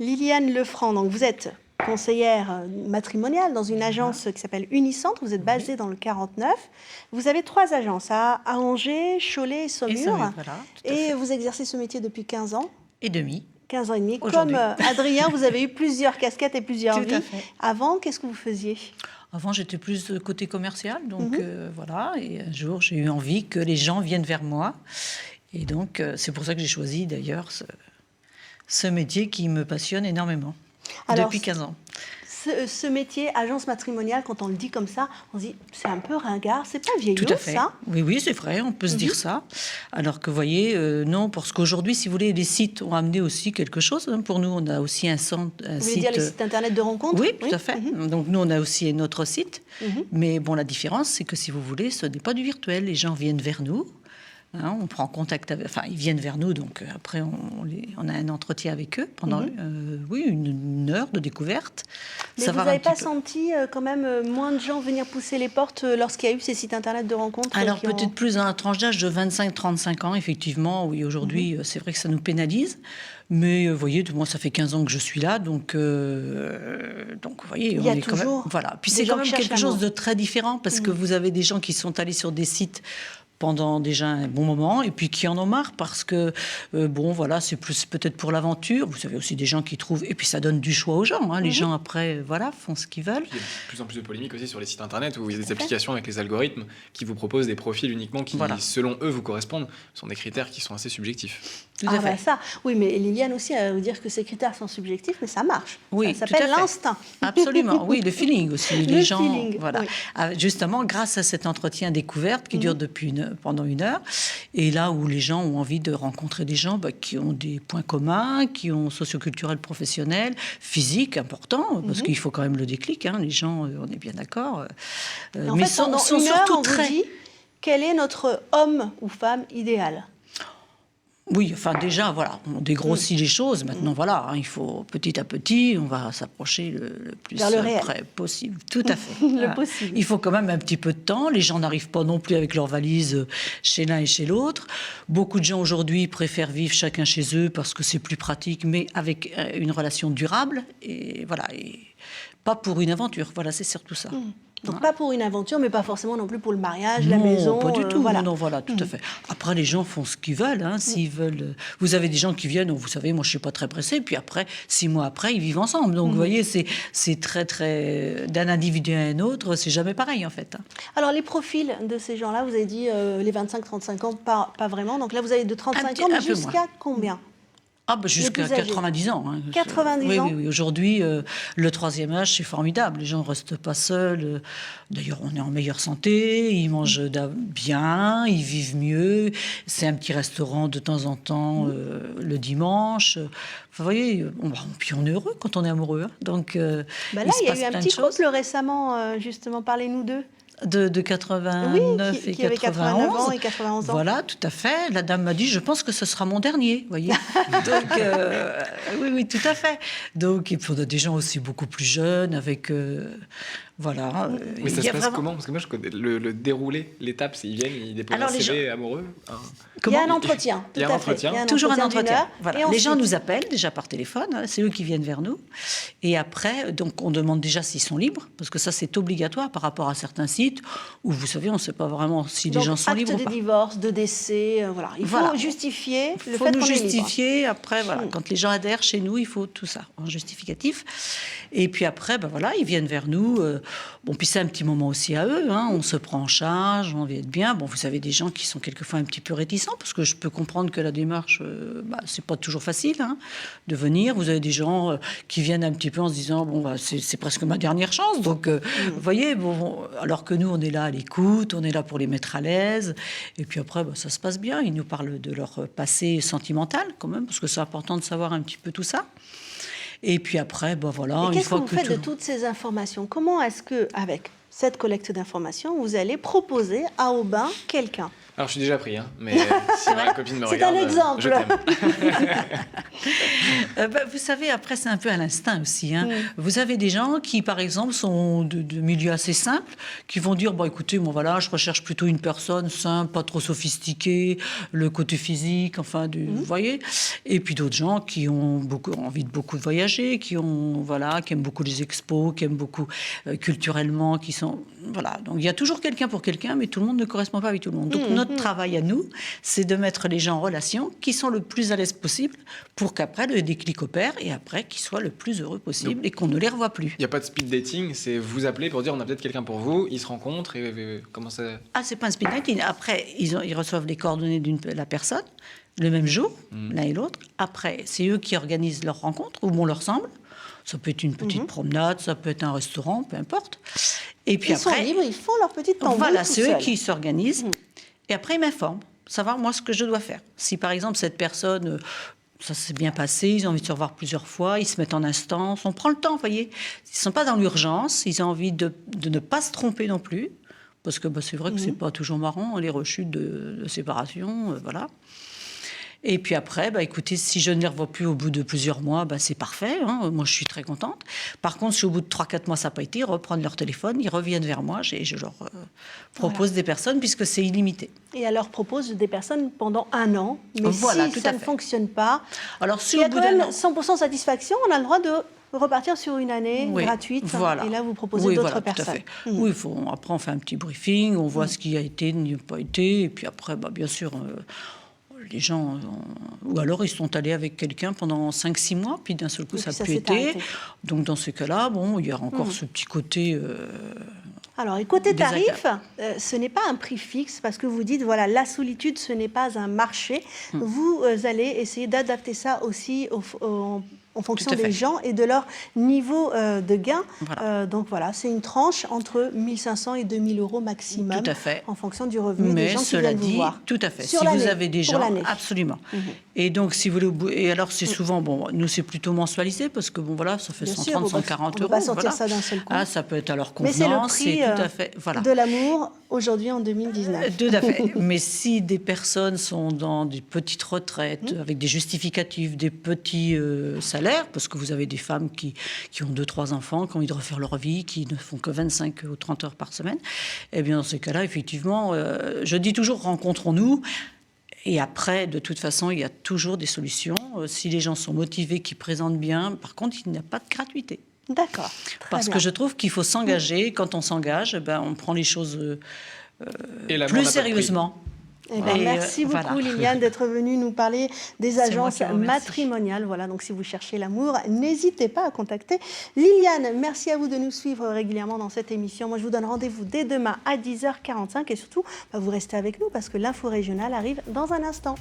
Liliane Lefranc, donc vous êtes conseillère matrimoniale dans une agence qui s'appelle Unicentre. Vous êtes basée dans le 49. Vous avez 3 agences à Angers, Cholet et Saumur. Voilà, tout à fait. Vous exercez ce métier depuis 15 ans. Et demi. 15 ans et demi. Comme Adrien, vous avez eu plusieurs casquettes et plusieurs vies. Tout à fait. Avant, qu'est-ce que vous faisiez ? Avant, j'étais plus côté commercial, donc voilà. Et un jour, j'ai eu envie que les gens viennent vers moi. Et donc, c'est pour ça que j'ai choisi d'ailleurs ce métier qui me passionne énormément. Alors, depuis 15 ans. Ce métier, agence matrimoniale, quand on le dit comme ça, on se dit c'est un peu ringard, c'est pas vieillot, tout à fait. Ça. Oui, c'est vrai, on peut se dire ça. Alors que, vous voyez, non, parce qu'aujourd'hui, si vous voulez, les sites ont amené aussi quelque chose. Pour nous, on a aussi un site... Vous voulez dire les sites internet de rencontres ? Oui, tout à fait. Donc, nous, on a aussi notre site. Mais bon, la différence, c'est que si vous voulez, ce n'est pas du virtuel. Les gens viennent vers nous. Hein, on prend contact avec... Enfin, ils viennent vers nous, donc après, on a un entretien avec eux pendant une heure de découverte. Mais vous n'avez pas senti quand même moins de gens venir pousser les portes lorsqu'il y a eu ces sites internet de rencontres ? Alors, peut-être plus dans la tranche d'âge de 25-35 ans, effectivement. Oui, aujourd'hui, c'est vrai que ça nous pénalise. Mais vous voyez, moi, ça fait 15 ans que je suis là, donc vous voyez, il y a toujours quand même... Voilà. Puis c'est quand même quelque chose de très différent, parce que vous avez des gens qui sont allés sur des sites pendant déjà un bon moment, et puis qui en ont marre parce que, bon, voilà, c'est plus peut-être pour l'aventure. Vous avez aussi des gens qui trouvent... Et puis ça donne du choix aux gens. Hein. Les gens, après, voilà, font ce qu'ils veulent. Il y a de plus en plus de polémiques aussi sur les sites internet, où il y a des applications avec les algorithmes qui vous proposent des profils uniquement qui, selon eux, vous correspondent. Ce sont des critères qui sont assez subjectifs. Tout à fait. Ça. Oui, mais Liliane aussi, elle va vous dire que ces critères sont subjectifs, mais ça marche. Oui, ça s'appelle l'instinct. Absolument, oui, le feeling aussi. Les gens, feeling, voilà. Justement, grâce à cet entretien découverte qui dure pendant 1 heure, et là où les gens ont envie de rencontrer des gens qui ont des points communs, qui ont socioculturels, professionnels, physiques importants, parce qu'il faut quand même le déclic. Hein, les gens, on est bien d'accord. En fait, pendant 1 heure, on vous dit quel est notre homme ou femme idéal. Oui, enfin déjà, voilà, on dégrossit les choses. Maintenant, voilà, hein, il faut petit à petit, on va s'approcher le plus près possible. Tout à fait. Possible. Il faut quand même un petit peu de temps. Les gens n'arrivent pas non plus avec leurs valises chez l'un et chez l'autre. Beaucoup de gens aujourd'hui préfèrent vivre chacun chez eux parce que c'est plus pratique, mais avec une relation durable. Et voilà, et pas pour une aventure. Voilà, c'est surtout ça. Donc pas pour une aventure, mais pas forcément non plus pour le mariage, la maison. Pas du tout. Voilà. Non, voilà, tout à fait. Après, les gens font ce qu'ils veulent. Hein, s'ils veulent. Vous avez des gens qui viennent, vous savez, moi je suis pas très pressée. Puis après, 6 mois après, ils vivent ensemble. Donc vous voyez, c'est très très d'un individu à un autre, c'est jamais pareil en fait. Alors les profils de ces gens-là, vous avez dit les 25-35 ans, pas vraiment. Donc là, vous avez de 35 ans, mais jusqu'à combien ? Jusqu'à 90 ans. Hein. 90 ans. Oui. Aujourd'hui, le 3e âge, c'est formidable. Les gens ne restent pas seuls. D'ailleurs, on est en meilleure santé. Ils mangent bien, ils vivent mieux. C'est un petit restaurant de temps en temps le dimanche. Enfin, vous voyez, puis on est heureux quand on est amoureux. Hein. Donc, là, il y a eu un petit couple récemment, justement. Parlez-nous d'eux. De 89 qui avait 89 ans et 91 ans. Voilà, tout à fait. La dame m'a dit, je pense que ce sera mon dernier, voyez. Donc, oui, tout à fait. Donc, il faudra des gens aussi beaucoup plus jeunes, avec... voilà. Mais ça se passe comment ? Parce que moi, je connais le déroulé, l'étape, c'est ils viennent, ils déposent un CV amoureux. Il y a un entretien. Il y a un entretien. Toujours un entretien. Voilà. Les gens nous appellent déjà par téléphone, hein, c'est eux qui viennent vers nous. Et après, donc, on demande déjà s'ils sont libres, parce que ça, c'est obligatoire par rapport à certains sites où, vous savez, on ne sait pas vraiment si les gens sont libres ou pas. Acte de divorce, de décès, voilà. Il faut justifier le fait qu'on est libre. Il faut nous justifier. Après, voilà, quand les gens adhèrent chez nous, il faut tout ça en justificatif. Et puis après, voilà, ils viennent vers nous. Bon, puis c'est un petit moment aussi à eux. Hein, on se prend en charge, on vit être bien. Bon, vous avez des gens qui sont quelquefois un petit peu réticents, parce que je peux comprendre que la démarche, c'est pas toujours facile de venir. Vous avez des gens qui viennent un petit peu en se disant, c'est presque ma dernière chance. Donc, vous voyez, alors que nous, on est là à l'écoute, on est là pour les mettre à l'aise. Et puis après, ça se passe bien. Ils nous parlent de leur passé sentimental, quand même, parce que c'est important de savoir un petit peu tout ça. Et puis après, voilà. Et qu'est-ce que vous faites de toutes ces informations ? Comment est-ce que, avec cette collecte d'informations, vous allez proposer à Aubin quelqu'un ? Alors, je suis déjà pris, hein, mais si ma copine me C'est regarde, un exemple. je t'aime. Vous savez, après, c'est un peu à l'instinct aussi. Hein. Vous avez des gens qui, par exemple, sont de milieux assez simples, qui vont dire, bon, écoutez, moi, voilà, je recherche plutôt une personne simple, pas trop sophistiquée, le côté physique, enfin, vous voyez. Et puis d'autres gens qui ont envie de beaucoup voyager, qui aiment beaucoup les expos, qui aiment beaucoup culturellement, qui sont... Voilà, donc il y a toujours quelqu'un pour quelqu'un, mais tout le monde ne correspond pas avec tout le monde. Donc notre travail à nous, c'est de mettre les gens en relation qui sont le plus à l'aise possible pour qu'après le déclic opère et après qu'ils soient le plus heureux possible et qu'on ne les revoie plus. Il n'y a pas de speed dating, c'est vous appeler pour dire on a peut-être quelqu'un pour vous, ils se rencontrent et comment ça... Ah, c'est pas un speed dating. Après, ils reçoivent les coordonnées de la personne le même jour, l'un et l'autre. Après, c'est eux qui organisent leur rencontre, ou bon leur semble. Ça peut être une petite promenade, ça peut être un restaurant, peu importe. Et puis ils après, sont libres, ils font leur petite tambouille. Voilà, c'est eux qui s'organisent. Et après, ils m'informent, savoir moi ce que je dois faire. Si par exemple cette personne, ça s'est bien passé, ils ont envie de se revoir plusieurs fois, ils se mettent en instance, on prend le temps, vous voyez. Ils ne sont pas dans l'urgence, ils ont envie de ne pas se tromper non plus. Parce que c'est vrai que c'est pas toujours marrant, les rechutes de séparation, voilà. Et puis après, écoutez, si je ne les revois plus au bout de plusieurs mois, c'est parfait. Hein, moi, je suis très contente. Par contre, si au bout de 3-4 mois, ça n'a pas été, ils reprennent leur téléphone, ils reviennent vers moi et je leur propose des personnes puisque c'est illimité. Et elle leur propose des personnes pendant 1 an. Mais voilà, si ça ne fonctionne pas, alors, si il y a au bout quand même d'un an... 100% satisfaction, on a le droit de repartir sur une année gratuite. Voilà. Et là, vous proposez d'autres personnes. Tout à fait. Oui, après, on fait un petit briefing, on voit ce qui a été, n'a pas été. Et puis après, bien sûr... les gens, ou alors ils sont allés avec quelqu'un pendant 5-6 mois, puis d'un seul coup ça n'a plus été. Donc dans ces cas-là, il y a encore ce petit côté... Alors, et côté tarif, ce n'est pas un prix fixe, parce que vous dites, voilà, la solitude, ce n'est pas un marché. Vous allez essayer d'adapter ça aussi en fonction des gens et de leur niveau de gain. Voilà. Donc voilà, c'est une tranche entre 1 500 et 2 000 euros maximum, en fonction du revenu des gens qui viennent vous voir. Tout à fait. Si vous avez des gens, absolument. Et donc, si vous voulez, et alors c'est souvent, nous c'est plutôt mensualisé, parce que ça fait 130, 140 euros. On ne peut pas sortir ça d'un seul coup. Ah, ça peut être à leur convenance. Mais c'est le prix tout à fait, de l'amour aujourd'hui en 2019. Tout à fait. Mais si des personnes sont dans des petites retraites, avec des justificatifs, des petits salaires, parce que vous avez des femmes qui ont 2-3 enfants, qui ont envie de refaire leur vie, qui ne font que 25 ou 30 heures par semaine, eh bien dans ces cas-là, effectivement, je dis toujours rencontrons-nous. Et après, de toute façon, il y a toujours des solutions. Si les gens sont motivés, qui présentent bien, par contre, il n'y a pas de gratuité. D'accord. Parce que je trouve qu'il faut s'engager. Quand on s'engage, on prend les choses plus sérieusement. Merci beaucoup Liliane d'être venue nous parler des agences matrimoniales. Voilà, donc si vous cherchez l'amour, n'hésitez pas à contacter Liliane. Merci à vous de nous suivre régulièrement dans cette émission. Moi, je vous donne rendez-vous dès demain à 10h45 et surtout, vous restez avec nous parce que l'info régionale arrive dans un instant.